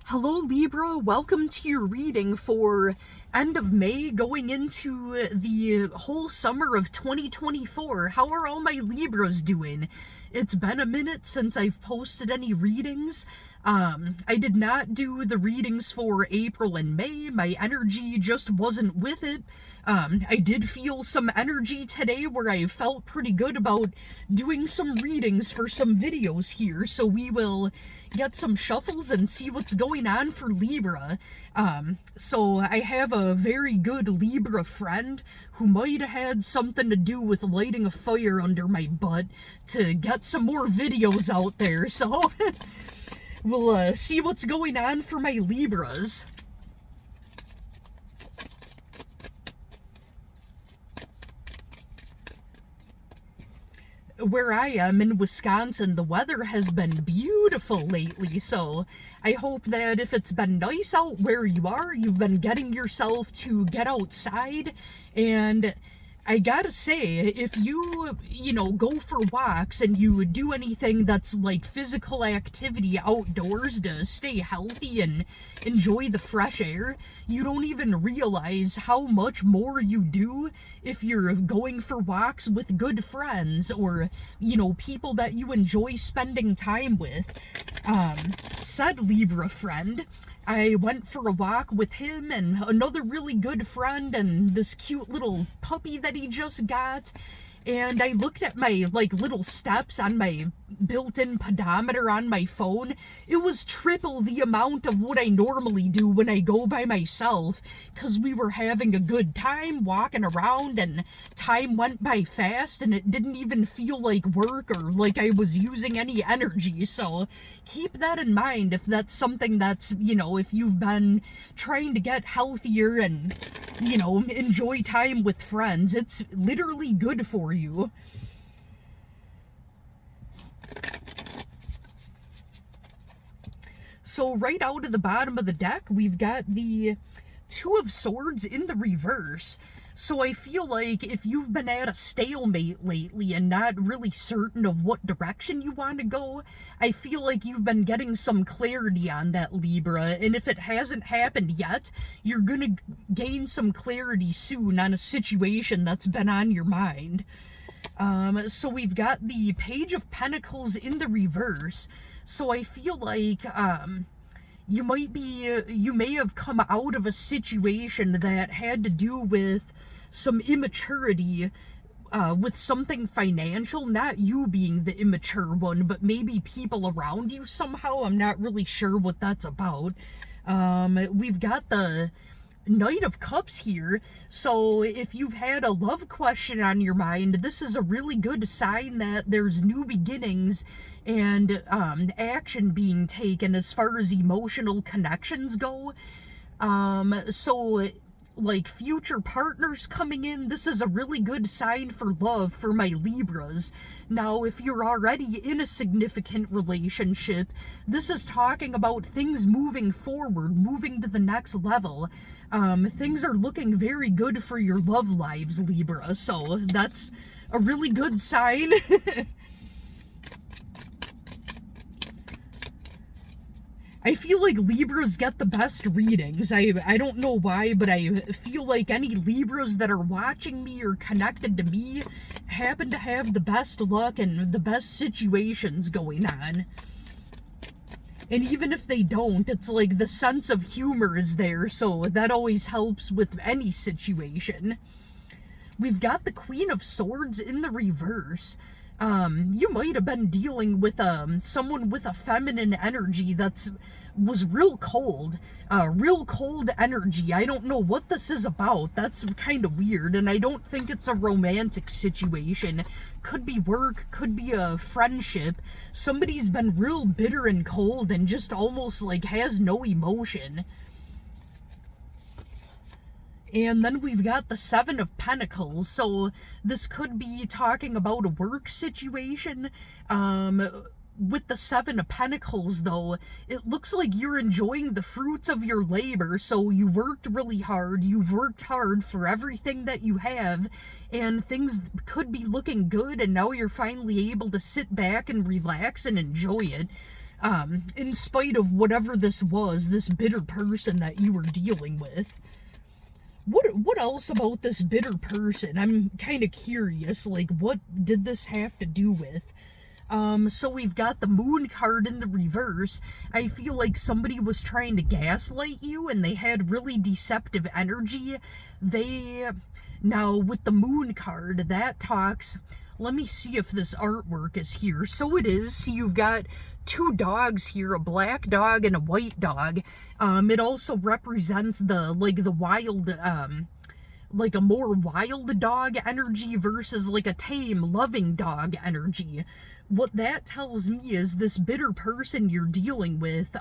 Hello Libra, welcome to your reading for end of May going into the whole summer of 2024. How are all my Libras doing? It's been a minute since I've posted any readings. I did not do the readings for April and May. My energy just wasn't with it. I did feel some energy today where I felt pretty good about doing some readings for some videos here, so we will get some shuffles and see what's going on for Libra. So I have a very good Libra friend who might have had something to do with lighting a fire under my butt to get some more videos out there, so we'll see what's going on for my Libras. Where I am in Wisconsin, the weather has been beautiful lately, so I hope that if it's been nice out where you are, you've been getting yourself to get outside. And I gotta say, if you go for walks and you do anything that's like physical activity outdoors to stay healthy and enjoy the fresh air, you don't even realize how much more you do if you're going for walks with good friends or, people that you enjoy spending time with. Said Libra friend, I went for a walk with him and another really good friend and this cute little puppy that he just got, and I looked at my little steps on my built-in pedometer on my phone. It was triple the amount of what I normally do when I go by myself, because we were having a good time walking around and time went by fast and it didn't even feel like work or like I was using any energy. So keep that in mind if that's something that's, if you've been trying to get healthier and enjoy time with friends, it's literally good for you. So right out of the bottom of the deck, we've got the Two of Swords in the reverse. So I feel like if you've been at a stalemate lately and not really certain of what direction you want to go, I feel like you've been getting some clarity on that, Libra. And if it hasn't happened yet, you're going to gain some clarity soon on a situation that's been on your mind. So we've got the Page of Pentacles in the reverse. So I feel like, you may have come out of a situation that had to do with some immaturity, with something financial, not you being the immature one, but maybe people around you somehow. I'm not really sure what that's about. We've got the Knight of Cups here, so if you've had a love question on your mind, this is a really good sign that there's new beginnings and action being taken as far as emotional connections go. So like future partners coming in, this is a really good sign for love for my Libras. Now, if you're already in a significant relationship, this is talking about things moving forward, moving to the next level. Things are looking very good for your love lives, Libra, so that's a really good sign. I feel like Libras get the best readings. I don't know why, but I feel like any Libras that are watching me or connected to me happen to have the best luck and the best situations going on. And even if they don't, it's like the sense of humor is there, so that always helps with any situation. We've got the Queen of Swords in the reverse. You might have been dealing with someone with a feminine energy was real cold energy. I don't know what this is about. That's kind of weird, and I don't think it's a romantic situation. Could be work, could be a friendship. Somebody's been real bitter and cold and just almost like has no emotion. And then we've got the Seven of Pentacles, so this could be talking about a work situation. With the Seven of Pentacles, though, it looks like you're enjoying the fruits of your labor, so you worked really hard, you've worked hard for everything that you have, and things could be looking good, and now you're finally able to sit back and relax and enjoy it. in spite of whatever this was, this bitter person that you were dealing with. What else about this bitter person? I'm kind of curious, like, what did this have to do with? So we've got the moon card in the reverse. I feel like somebody was trying to gaslight you and they had really deceptive energy. Now with the moon card, that talks, let me see if this artwork is here. So it is. So you've got two dogs here, a black dog and a white dog. It also represents the wild, like a more wild dog energy versus like a tame, loving dog energy. What that tells me is this bitter person you're dealing with,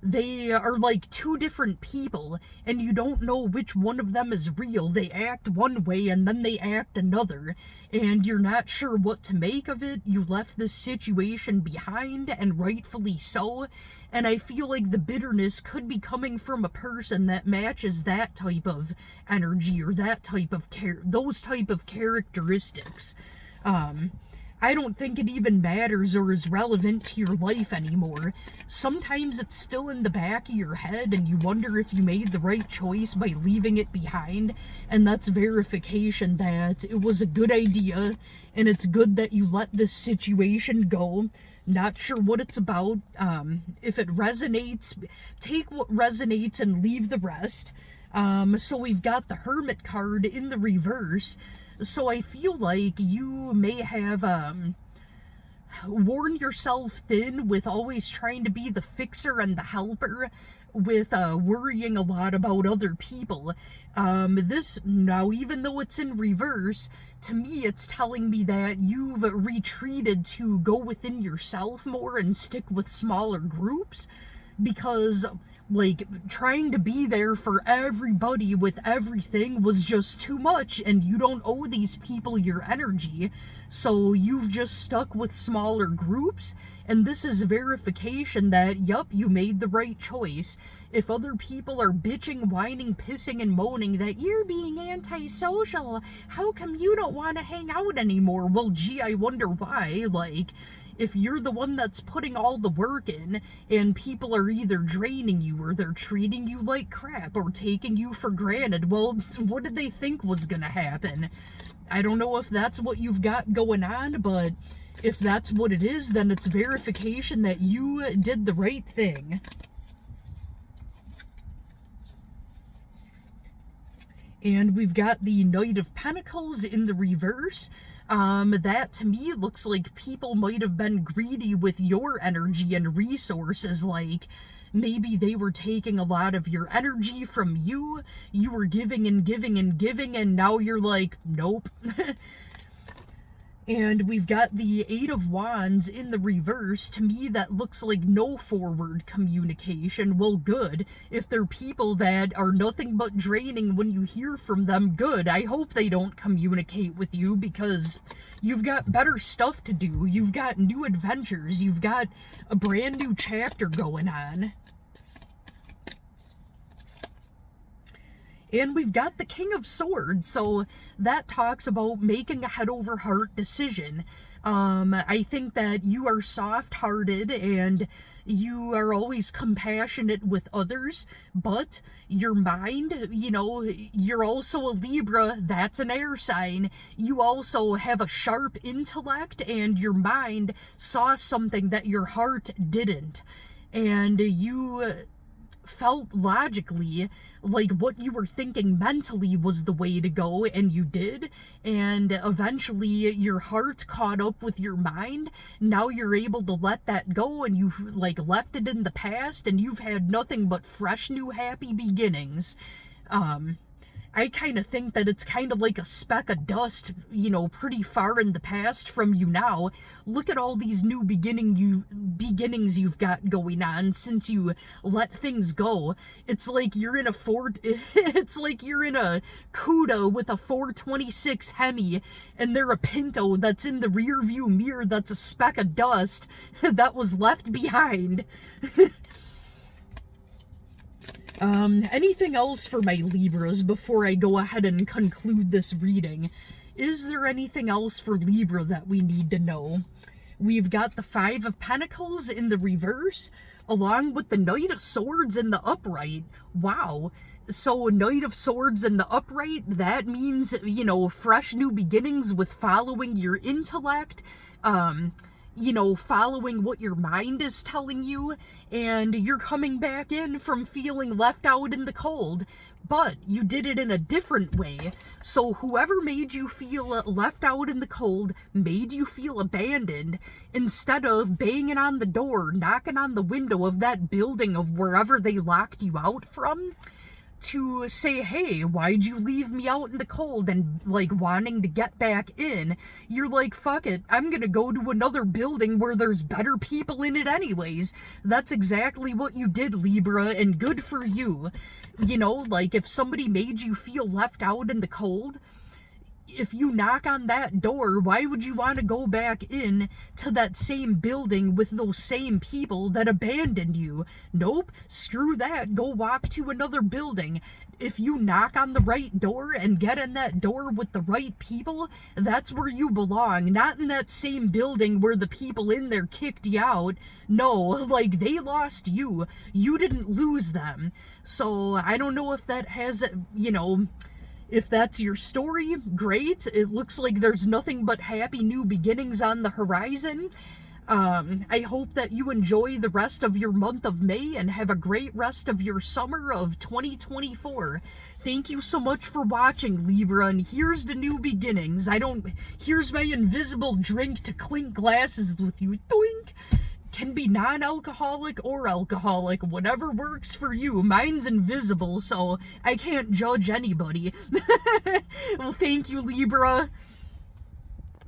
they are like two different people, and you don't know which one of them is real. They act one way and then they act another, and you're not sure what to make of it. You left this situation behind, and rightfully so, and I feel like the bitterness could be coming from a person that matches that type of energy or that type of those type of characteristics. I don't think it even matters or is relevant to your life anymore. Sometimes it's still in the back of your head and you wonder if you made the right choice by leaving it behind, and that's verification that it was a good idea and it's good that you let this situation go. Not sure what it's about. If it resonates, take what resonates and leave the rest. So we've got the Hermit card in the reverse. So I feel like you may have worn yourself thin with always trying to be the fixer and the helper, with worrying a lot about other people. Now, even though it's in reverse, to me it's telling me that you've retreated to go within yourself more and stick with smaller groups, because like trying to be there for everybody with everything was just too much, and you don't owe these people your energy, so you've just stuck with smaller groups. And this is verification that, yup, you made the right choice. If other people are bitching, whining, pissing, and moaning that you're being antisocial, how come you don't want to hang out anymore? Well, gee, I wonder why. Like, if you're the one that's putting all the work in, and people are either draining you or they're treating you like crap or taking you for granted, well, what did they think was gonna happen? I don't know if that's what you've got going on, but if that's what it is, then it's verification that you did the right thing. And we've got the Knight of Pentacles in the reverse. That to me looks like people might have been greedy with your energy and resources. Like, maybe they were taking a lot of your energy from you. You were giving and giving and giving, and now you're like, nope. And we've got the Eight of Wands in the reverse. To me, that looks like no forward communication. Well, good. If they're people that are nothing but draining when you hear from them, good. I hope they don't communicate with you, because you've got better stuff to do. You've got new adventures. You've got a brand new chapter going on. And we've got the King of Swords, so that talks about making a head-over-heart decision. I think that you are soft-hearted and you are always compassionate with others, but your mind, you know, you're also a Libra, that's an air sign. You also have a sharp intellect, and your mind saw something that your heart didn't. And you felt logically like what you were thinking mentally was the way to go, and you did, and eventually your heart caught up with your mind. Now you're able to let that go, and you've like left it in the past, and you've had nothing but fresh new happy beginnings. I kind of think that it's kind of like a speck of dust, you know, pretty far in the past from you now. Look at all these new beginnings you've got going on since you let things go. It's like you're in a it's like you're in a Cuda with a 426 Hemi, and they're a Pinto that's in the rear view mirror that's a speck of dust that was left behind. Anything else for my Libras before I go ahead and conclude this reading? Is there anything else for Libra that we need to know? we've got the Five of Pentacles in the reverse, along with the Knight of Swords in the upright. Wow. So Knight of Swords in the upright, that means, you know, fresh new beginnings with following your intellect, you know, following what your mind is telling you, and you're coming back in from feeling left out in the cold, but you did it in a different way. So whoever made you feel left out in the cold, made you feel abandoned, instead of banging on the door, knocking on the window of that building of wherever they locked you out from, to say, hey, why'd you leave me out in the cold, and like wanting to get back in, you're like, fuck it, I'm gonna go to another building where there's better people in it anyways. That's exactly what you did, Libra, and good for you. You know, like, if somebody made you feel left out in the cold, if you knock on that door, why would you want to go back in to that same building with those same people that abandoned you? Nope, screw that, go walk to another building. If you knock on the right door and get in that door with the right people, that's where you belong, not in that same building where the people in there kicked you out. No, like, they lost you. You didn't lose them. So, I don't know if that has, you know, if that's your story, great. It looks like there's nothing but happy new beginnings on the horizon. I hope that you enjoy the rest of your month of May and have a great rest of your summer of 2024. Thank you so much for watching, Libra, and here's the new beginnings. Here's my invisible drink to clink glasses with you. Doink! Can be non-alcoholic or alcoholic, whatever works for you. Mine's invisible, so I can't judge anybody. Well, thank you, Libra.